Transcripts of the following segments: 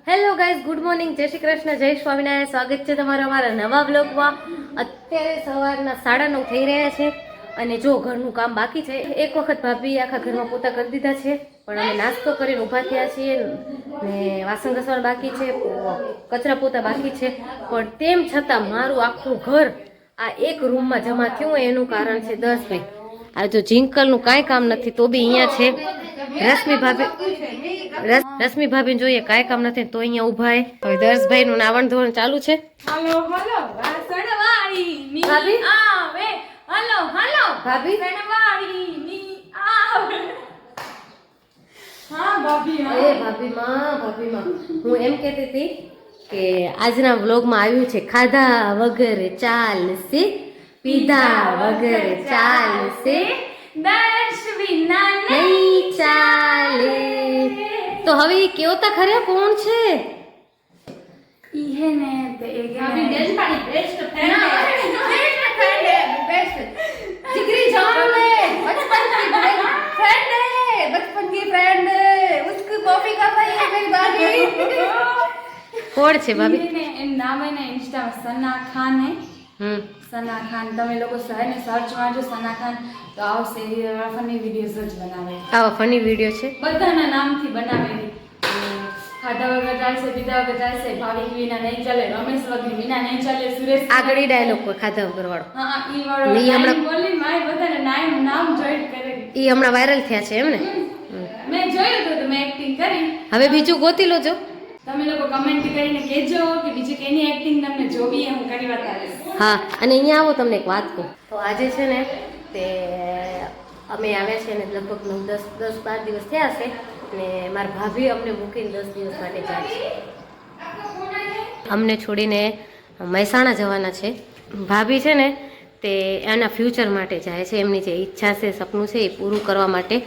Hello guys, good morning, જય શ્રી કૃષ્ણ, જય સ્વામિનારાયણ. સ્વાગત છે તમારા અમારા નવા બ્લોગમાં. અત્યારે સવારના 9:30 થઈ રહ્યા છે અને જો ઘરનું કામ બાકી છે. એક વખત ભાભી આખા ઘરમાં પોતા કરી દીધા છે, પણ અમે નાસ્તો કરીને ઊભા થયા છીએ ને વાસણ ઘસવાનું બાકી છે, કચરા પોતા બાકી છે. પણ તેમ છતાં મારું આખું ઘર આ એક રૂમમાં જમા થયું હોય એનું કારણ છે દર્શભાઈ. આ જો જિંકલનું કાંઈ કામ નથી તો બી અહીંયા છે. રશ્મિ ભાભી જોઈએ કાંઈ કામ નથી તો અહીંયા ઉભા હે. હવે દર્શભાઈ નું નાવણ ધોરણ ચાલુ છે. હલો હલો વાસણવાળી ની ભાભી? આવે. હલો હલો ભાભી? વાસણવાળી ની આવે. હા ભાભી હા. એ ભાભી માં હું એમ કહેતી હતી કે આજના વ્લોગમાં આવ્યું છે ખાધા વગર ચાલશે, પીધા વગર ચાલશે, દર્શ વિના નહીં ચાલે. તો હવે ઈ કેવો તા ખર્યા કોણ છે? ઈ હે ને તે એક આપણી દેશપાડી બેસ્ટ ફ્રેન્ડ બેસ્ટ जिगरी जान ले बचपन की फ्रेंड है बचपन की फ्रेंड उसकी कॉपी कर रही है मेरी भाभी કોણ છે ભાભી? ને એમ નામ હે ને ઇન્સ્ટામાં સના ખાન હે. સના ખાન તમે લોકો સને સર્ચ મારજો સના ખાન તો આવશે. ફની વિડીયોઝ જ બનાવે, આવા ફની વિડીયો છે. બધાના નામથી બનાવેલી. ખાધા વગર ચાલશે, પીધા વગર ચાલશે, ભાવિક વિના નહીં ચાલે, રમેશ વગર વિના નહીં ચાલે, સુરેશ આગળ ડાયલોગ કોઈ ખાધા વગર વાળો હા ઈ વાળો ને ઈ હમણાં- નામ બોલી માય બધાને નામ જોઈન્ટ કરેલી. ઈ હમણાં વાયરલ થયા છે એમ ને? મેં જોયું હતું તો મેં એક્ટિંગ કરી. હવે બીજું ગોતી લો જો. તમે લોકો કમેન્ટ કરીને કહેજો કે બીજી કેની એક્ટિંગ તમને જોવી હું કરી બતાવીશ. હા, અને અહીંયા આવો તમને એક વાત કહું તો આજે છે ને તે અમે આવ્યા છે ને લગભગ 10-12 દિવસ થયા છે ને મારા ભાભી અમને મૂકીને 10 દિવસ માટે જાય છે. અમને છોડીને મહેસાણા જવાના છે. ભાભી છે ને તે એના ફ્યુચર માટે જાય છે. એમની જે ઈચ્છા છે, સપનું છે એ પૂરું કરવા માટે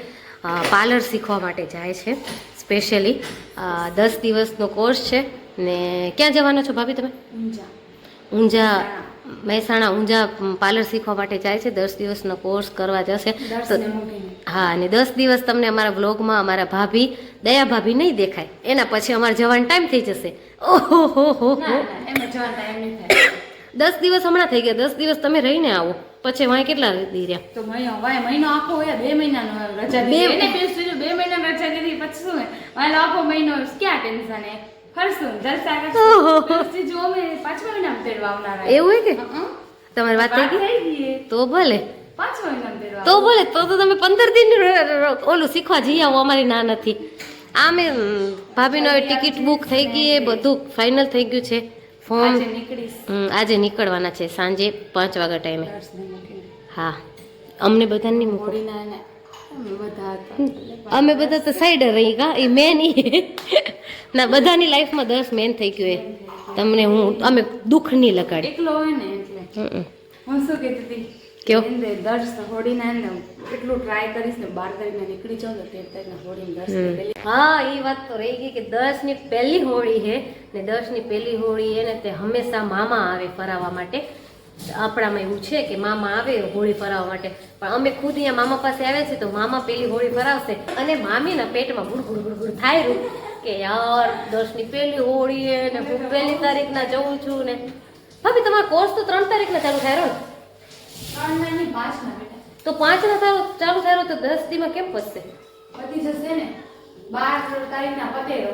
પાર્લર શીખવા માટે જાય છે. સ્પેશિયલી 10 દિવસનો કોર્સ છે. ને ક્યાં જવાના છો ભાભી તમે? ઊંઝા, મહેસાણા ઊંઝા પાર્લર શીખવા માટે જાય છે. 10 દિવસનો કોર્સ કરવા જશે. તો હા, અને 10 દિવસ તમને અમારા વ્લોગમાં અમારા ભાભી દયા ભાભી નહીં દેખાય. એના પછી અમારે જવાનો ટાઈમ થઈ જશે. ઓહો હો હો હો. એમાં જવાનો ટાઈમ નહીં થાય. 10 દિવસ હમણાં થઈ ગયા. 10 દિવસ તમે રહીને આવો પછી વાંય કેટલા દી રહ્યા? તો મહિનો આખો હોય 2 મહિનાનો રજા દીધી. એને પેલું 2 મહિનાની રજા દીધી પછી શું વાલો આખો મહિનો ક્યાં ટેન્શન હે? ફરશું જલસા કરશું. જો અમે 5 મહિનામાં તેડવા આવનારા. એવું હોય કે તમારી વાત થઈ ગઈ? ગઈ તો ભલે 5 મહિનામાં તેડવા. તો ભલે તો તમે 15 દિન ઓલું શીખવા જઈ આવો. અમારી ના નથી. આમે ભાભીનો ટિકિટ બુક થઈ ગઈ, એ બધું ફાઇનલ થઈ ગયું છે. ફોર્મ આજે નીકળીશ. આજે નીકળવાના છે સાંજે 5 વાગ્યા ટાઈમે. દર્શને મૂકીને. હા, અમને બધાને નહીં મૂકો. હોળીના એને અમે બધા હતા. અમે બધા તો સાઈડ રહી કા એ મેન ના બધાની લાઈફમાં 10 મેન થઈ ગયું. એ તમને હું અમે દુઃખ નહીં લગાડી. એકલો હોય ને એટલે હું શું કહેતી હતી કયો? દર્શ હોળીના એને એટલું ટ્રાય કરીશ ને બહાર કરીને નીકળી જાઉં તો તે હોળીને દર્શ હા, એ વાત તો રહી ગઈ કે 10ની પહેલી હોળી છે ને 10ની પહેલી હોળી એને તે હંમેશા મામા આવે ફરાવવા માટે. આપણામાં એવું છે કે મામા આવે હોળી ફરાવવા માટે, પણ અમે ખુદ અહીંયા મામા પાસે આવ્યા છીએ તો મામા પહેલી હોળી ફરાવશે અને મામીના પેટમાં ગુડ ગુડ થાય રહ્યું કે યાર 10ની પહેલી હોળી હે ને હું 1 તારીખના જઉં છું ને. ભાભી તમારો કોર્સ તો 3 તારીખના ચાલુ થાય રહ્યો ને? 3 નાની 5 ના બેટા તો 5 ના ચાલુ થાય તો 10 દીમાં કેમ પચશે? પતી જશે ને. 12 તારીખના પતેરો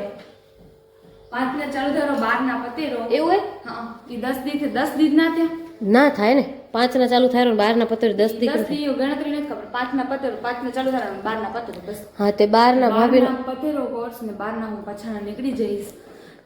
5 ના ચાલુ થયો 12 ના પતેરો. એવું હે? હા ઈ 10 દી થી 10 દી ના થયા. ના થાય ને. 5 ના ચાલુ થાય 12 ના પતેર 10 દી 10 દી ગણતરી નથી ખબર. 5 ના પતેરો 5 ના ચાલુ થાય 12 ના પતેરો બસ. હા, તે 12 ના ભાભી પતેરો કોર્સ ને 12 ના હું પછાણા નીકળી જઈશ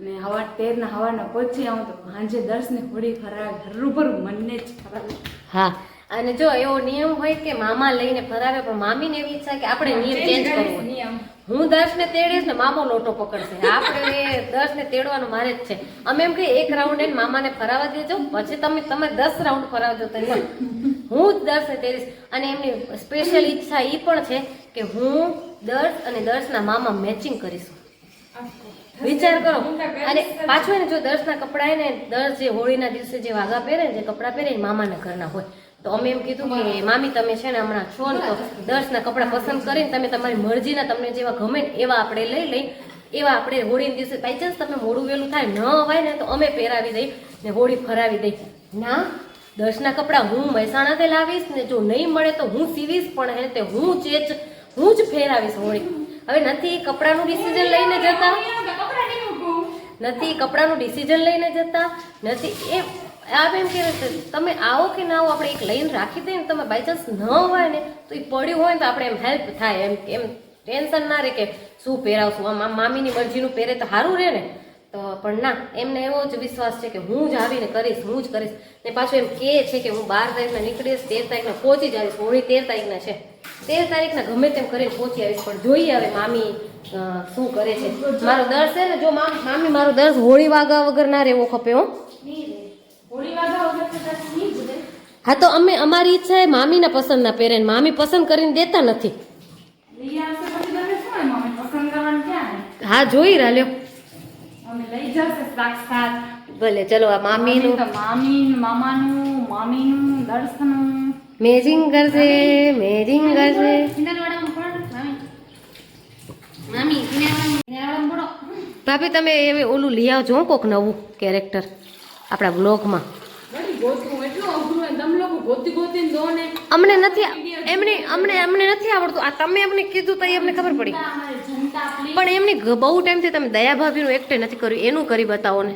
ને 13 ના હવારના પહોંચી આવું તો સાંજે દર્શને હોળી ફરાવે હરું મનને જ ફરાવે. હા, અને જો એવો નિયમ હોય કે મામા લઈને ફરાવે પણ મામીને એવી ઈચ્છા કે આપણે નિયમ ચેન્જ કરવો હોય. નિયમ હું દર્શને તેડીશ ને મામો લોટો પકડશે. આપણે દર્શને તેડવાનું મારે જ છે. અમે એમ કહીએ 1 રાઉન્ડ એને મામાને ફરાવા દેજો પછી તમે 10 રાઉન્ડ ફરાવજો તો નહીં. હું જ દર્શને તેડીશ. અને એમની સ્પેશિયલ ઈચ્છા એ પણ છે કે હું દર્શ અને દર્શના મામા મેચિંગ કરીશું. વિચાર કરો. અને પાછું એને જો દર્શના કપડા ને દર્શ જે હોળીના દિવસે જે વાઘા પહેરે ને જે કપડાં પહેરે એ મામાના ઘરના હોય તો અમે એમ કીધું કે મામી તમે છે ને હમણાં છો ને તો દર્શના કપડાં પસંદ કરીને તમે તમારી મરજીના તમને જેવા ગમે એવા આપણે લઈ એવા આપણે હોળીના દિવસે બાય ચાન્સ તમે મોડું વહેલું થાય ન હોય ને તો અમે પહેરાવી દઈ ને હોળી ફરાવી દઈ. ના, 10ના કપડાં હું મહેસાણાથી લાવીશ ને જો નહીં મળે તો હું સીવીશ પણ હે તે હું જ ફેરાવીશ હોળી. હવે નથી કપડાનું ડિસિઝન લઈને જતા, નથી કપડાનું ડિસિઝન લઈને જતા, નથી એ આપ એમ કહે છે તમે આવો કે ના આવો આપણે એક લઈને રાખી દઈએ ને તમે બાય ચાન્સ ન હોય ને તો એ પડ્યું હોય ને તો આપણે એમ હેલ્પ થાય એમ ટેન્શન ના રહે કે શું પહેરાવશું. આમ મામીની મરજીનું પહેરે તો સારું રહે ને. તો પણ ના, એમને એવો જ વિશ્વાસ છે કે હું જ આવીને કરીશ, હું જ કરીશ. ને પાછું એમ કહે છે કે હું 12 તારીખના નીકળીશ, 13 તારીખના પહોંચી જ આવીશ. હોળી 13 તારીખના છે, 13 તારીખના ગમે તેમ કરીને પહોંચી આવીશ. પણ જોઈએ હવે મામી શું કરે છે. મારો દર છે ને, જો મામી મારો દર હોળી વાગા વગર ના રહેવો ખપે હો. હા તો અમારી ઈચ્છા એ મામીના પસંદના પહેરે ને મામી પસંદ કરીને દેતા નથી. હા જોઈ રાલ્યો ભલે. ચલો આ મામીનું મેજિંગ કરશે. ભાભી તમે એવી ઓલું લઈ આવજો કોક નવું કેરેક્ટર આપણા બ્લોગમાં. અમને નથી આવડતું. આ તમે અમને કીધું તો અમને ખબર પડી. પણ એમની બહુ ટાઈમથી તમે દયા ભાભીનું એક્ટ નથી કર્યું, એનું કરી બતાવો ને.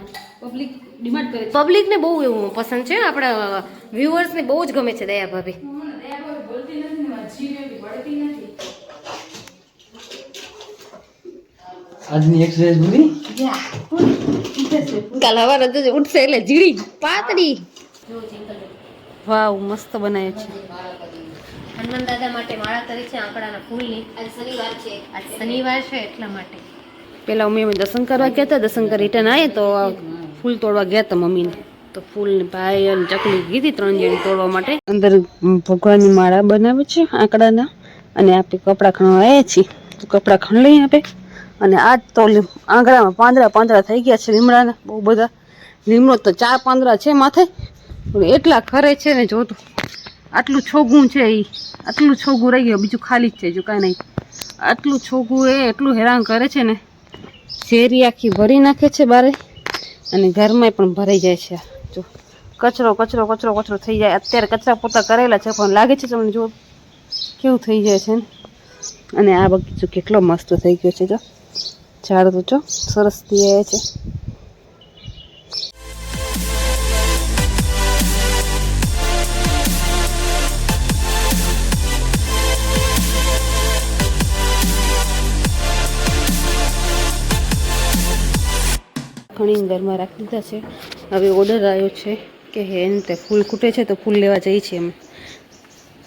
પબ્લિકને બહુ એવું પસંદ છે, આપણા વ્યુઅર્સને બહુ જ ગમે છે દયા ભાભી. આજની એક્સરસાઇઝ પૂરી. કાલ હવારે જ ઉઠશે એટલે જીડી પાતળી. વાવ, મસ્ત બનાવે છે. હનુમાન દાદા માટે માળા કરી છે આંકડાના ફૂલની. આજ શનિવાર છે એટલા માટે. પેલા અમે દર્શન કરવા ગયા હતા, દર્શન કરી રિટર્ન આવ્યા તો ફૂલ તોડવા ગયા હતા મમ્મીને. તો ફૂલ ને ભાઈ અને ચકલી કીધી 3 જણી તોડવા માટે. અંદર ભગવાનની માળા બનાવે છે આંકડાના, અને આપણે કપડાં ખણવા આવ્યા છીએ તો કપડાં ખણ લઈ આપે. અને આજ તો આંગળામાં પાંદડા થઈ ગયા છે લીમડાના, બહુ બધા. લીમડો તો 4 પાંદડા છે માથે, એટલા ખરે છે ને. જો તો આટલું છોગું છે, આટલું છોગું રહી ગયું, બીજું ખાલી જ છે, જો કાંઈ નહીં. આટલું છોગું એટલું હેરાન કરે છે ને, શેરી આખી ભરી નાખે છે બારે, અને ઘરમાં પણ ભરાઈ જાય છે. જો કચરો થઈ જાય. અત્યારે કચરા પોતા કરેલા છે પણ લાગે છે તમને જો કેવું થઈ જાય છે ને. અને આ બગીચો કેટલો મસ્ત થઈ ગયો છે. જો ઝાડ તો જો સરસ થઈ જાય છે. ઘણી ઘરમાં રાખી દીધા છે. હવે ઓર્ડર આવ્યો છે કે એને તે ફૂલ ખૂટે છે તો ફૂલ લેવા જઈએ છીએ અમે.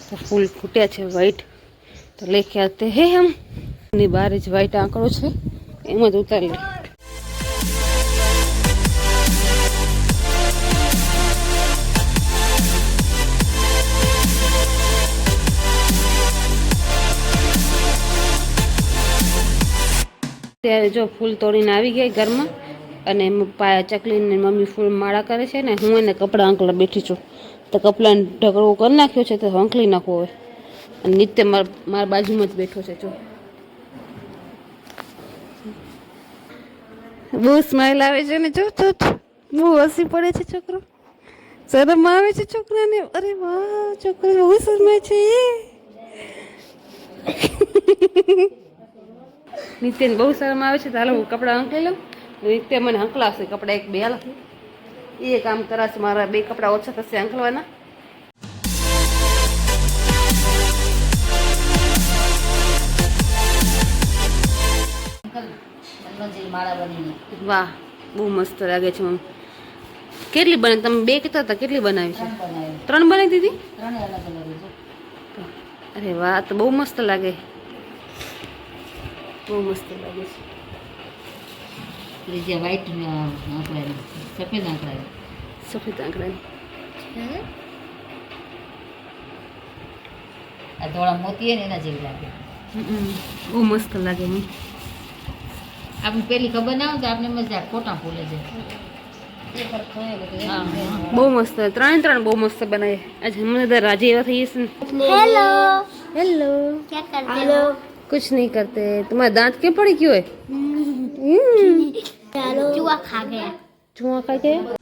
તો ફૂલ ખૂટ્યા છે વ્હાઈટ, તો લેકે આતે હે હમ. એની બહાર જ વ્હાઈટ આંકડો છે, એમાં જ ઉતારી લે. ત્યારે જો ફૂલ તોડીને આવી ગયા ઘરમાં, અને ચકલીને મમ્મી ફૂલ માળા કરે છે ને હું એને કપડાં આંકલા બેઠી છું. તો કપડાને ઢગલો કરી નાખ્યો છે તો આંકલી નાખવો હોય. અને નિત્ય મારા બાજુમાં જ બેઠો છે. જો બહુ સ્માઈલ આવે છે ને. જો બહુ હસી પડે છે છોકરો, શરમ આવે છે છોકરાને. અરે વાહ, છોકરો બહુ શરમાય છે. નિત્યને બહુ શરમ આવે છે. તો હાલો હું કપડાં આંકલી લઉં. નિત્ય મને હંકલાવશે કપડાં 1-2 હાલ એ કામ કરાશે. મારા 2 કપડાં ઓછા થશે હંકલવાના. વાહ, બહુ મસ્ત લાગે છે મમ્મી. કેટલી બને? તમે 2 કહેતા હતા, કેટલી બનાવી છે? 3 બનાવી દીધી? અરે વાહ, તો બહુ મસ્ત લાગે. બહુ મસ્ત લાગે છે. વ્હાઈટ આંકડા, સફેદ આંકડા, સફેદ આંકડા. આ થોડા મોતી ને એના જેવી લાગે. બહુ મસ્ત લાગે. આપણે પેલી ખબર ના હોય તો આપણે મજા ખોટા ફૂલે છે. બહુ મસ્ત, 3 બહુ મસ્ત બનાવે. આજે મને તો રાજી એવા થઈ જશે ને. हेलो क्या करते हो? कुछ नहीं करते. तुम्हारा दांत क्यों पड़ी क्यों है? ચુઆ ખા ગયા. ચૂવા ખાઈ ગયા.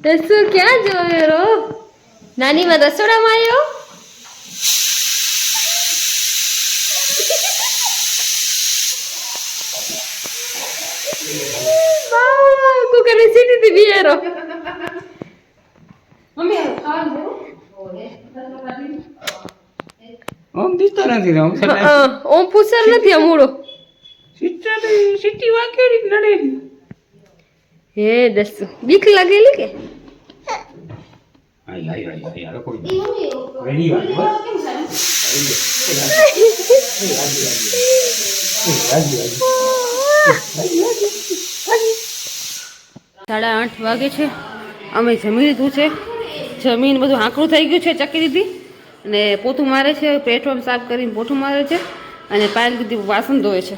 દસુ ક્યાં જોયો રો? નાની માં રસોડામાં આવ્યો. કુકર ની સીટી થી બિયારો. ઓમ દીતો નથી ઓમ ઓમ ફુસર નથી અમૂળો. સિટી વાકેરી નડે હે દસુ બીક લાગેલી કે? આય આય આય યાર કોઈ રેડી વાત સાડા 8 વાગે છે. અમે જમી લીધું છે. જમીન બધું આંકડું થઈ ગયું છે. ચકી દીધી અને પોતું મારે છે. પ્લેટફોર્મ સાફ કરીને પોતું મારે છે અને પાયલ દીધી વાસણ ધોવે છે.